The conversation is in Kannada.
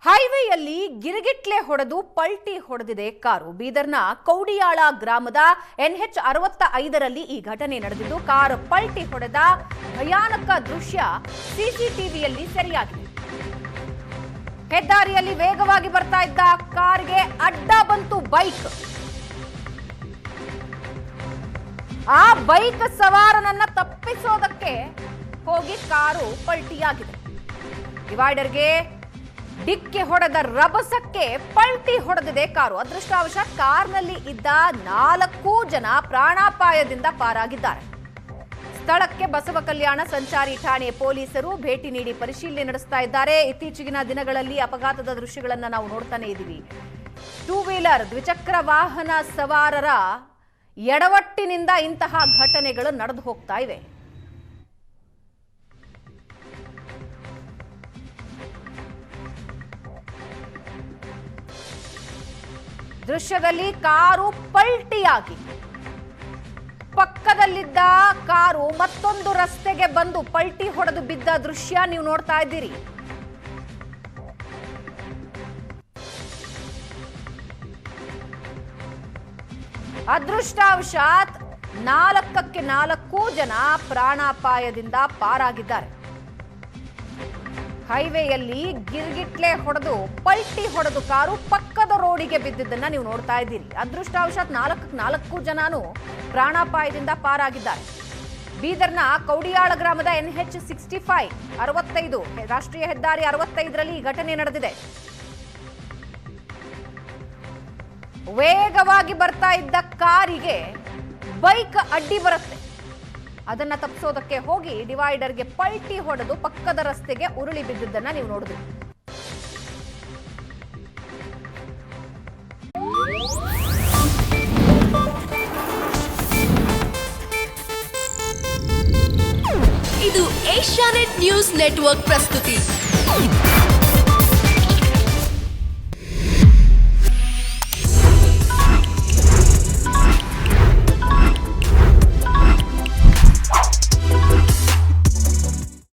ಹೈವೇಯಲ್ಲಿ ಗಿರಿಗಿಟ್ಲೆ ಹೊಡೆದು ಪಲ್ಟಿ ಹೊಡೆದಿದೆ ಕಾರು. ಬೀದರ್ನ ಕೌಡಿಯಾಳ ಗ್ರಾಮದ NH 65ರಲ್ಲಿ ಈ ಘಟನೆ ನಡೆದಿದ್ದು, ಕಾರು ಪಲ್ಟಿ ಹೊಡೆದ ಭಯಾನಕ ದೃಶ್ಯ ಸಿಸಿಟಿವಿಯಲ್ಲಿ ಸೆರೆಯಾಗಿದೆ. ಹೆದ್ದಾರಿಯಲ್ಲಿ ವೇಗವಾಗಿ ಬರ್ತಾ ಇದ್ದ ಕಾರ್ಗೆ ಅಡ್ಡ ಬಂತು ಬೈಕ್. ಆ ಬೈಕ್ ಸವಾರನನ್ನ ತಪ್ಪಿಸೋದಕ್ಕೆ ಹೋಗಿ ಕಾರು ಪಲ್ಟಿಯಾಗಿದೆ. ಡಿವೈಡರ್ಗೆ ಡಿಕ್ಕಿ ಹೊಡೆದ ರಭಸಕ್ಕೆ ಪಲ್ಟಿ ಹೊಡೆದಿದೆ ಕಾರು. ಅದೃಷ್ಟವಶಾತ್ ಕಾರ್ನಲ್ಲಿ ಇದ್ದ 4 ಜನ ಪ್ರಾಣಾಪಾಯದಿಂದ ಪಾರಾಗಿದ್ದಾರೆ. ಸ್ಥಳಕ್ಕೆ ಬಸವ ಕಲ್ಯಾಣ ಸಂಚಾರಿ ಠಾಣೆ ಪೊಲೀಸರು ಭೇಟಿ ನೀಡಿ ಪರಿಶೀಲನೆ ನಡೆಸ್ತಾ ಇದ್ದಾರೆ. ಇತ್ತೀಚಿನ ದಿನಗಳಲ್ಲಿ ಅಪಘಾತದ ದೃಶ್ಯಗಳನ್ನು ನಾವು ನೋಡ್ತಾನೆ ಇದ್ದೀವಿ. 2 ವೀಲರ್ ದ್ವಿಚಕ್ರ ವಾಹನ ಸವಾರರ ಎಡವಟ್ಟಿನಿಂದ ಇಂತಹ ಘಟನೆಗಳು ನಡೆದು ಹೋಗ್ತಾ ಇವೆ. ದೃಶ್ಯದಲ್ಲಿ ಕಾರು ಪಲ್ಟಿಯಾಗಿ ಪಕ್ಕದಲ್ಲಿದ್ದ ಕಾರು ಮತ್ತೊಂದು ರಸ್ತೆಗೆ ಬಂದು ಪಲ್ಟಿ ಹೊಡೆದು ಬಿದ್ದ ದೃಶ್ಯ ನೀವು ನೋಡ್ತಾ ಇದ್ದೀರಿ. ಅದೃಷ್ಟವಶಾತ್ 4ಕ್ಕೆ 4 ಜನ ಪ್ರಾಣಾಪಾಯದಿಂದ ಪಾರಾಗಿದ್ದಾರೆ. ಹೈವೇಯಲ್ಲಿ ಗಿರ್ಗಿಟ್ಲೆ ಹೊಡೆದು ಪಲ್ಟಿ ಹೊಡೆದು ಕಾರು ಪಕ್ಕದ ರೋಡಿಗೆ ಬಿದ್ದಿದ್ದನ್ನ ನೀವು ನೋಡ್ತಾ ಇದ್ದೀರಿ. ಅದೃಷ್ಟವಶಾತ್ 4ಕ್ಕೆ 4 ಜನನು ಪ್ರಾಣಾಪಾಯದಿಂದ ಪಾರಾಗಿದ್ದಾರೆ. ಬೀದರ್ನ ಕೌಡಿಯಾಳ ಗ್ರಾಮದ NH 65 ರಾಷ್ಟ್ರೀಯ ಹೆದ್ದಾರಿ 65ರಲ್ಲಿ ಈ ಘಟನೆ ನಡೆದಿದೆ. ವೇಗವಾಗಿ ಬರ್ತಾ ಇದ್ದ ಕಾರಿಗೆ ಬೈಕ್ ಅಡ್ಡಿ ಬರುತ್ತೆ. ಅದನ್ನ ತಪ್ಪಿಸೋದಕ್ಕೆ ಹೋಗಿ ಡಿವೈಡರ್ಗೆ ಪಲ್ಟಿ ಹೊಡೆದು ಪಕ್ಕದ ರಸ್ತೆಗೆ ಉರುಳಿ ಬಿದ್ದಿದ್ದನ್ನ ನೀವು ನೋಡಿದ್ರಿ. ಇದು ಏಷ್ಯಾನೆಟ್ ನ್ಯೂಸ್ ನೆಟ್ವರ್ಕ್ ಪ್ರಸ್ತುತಿ.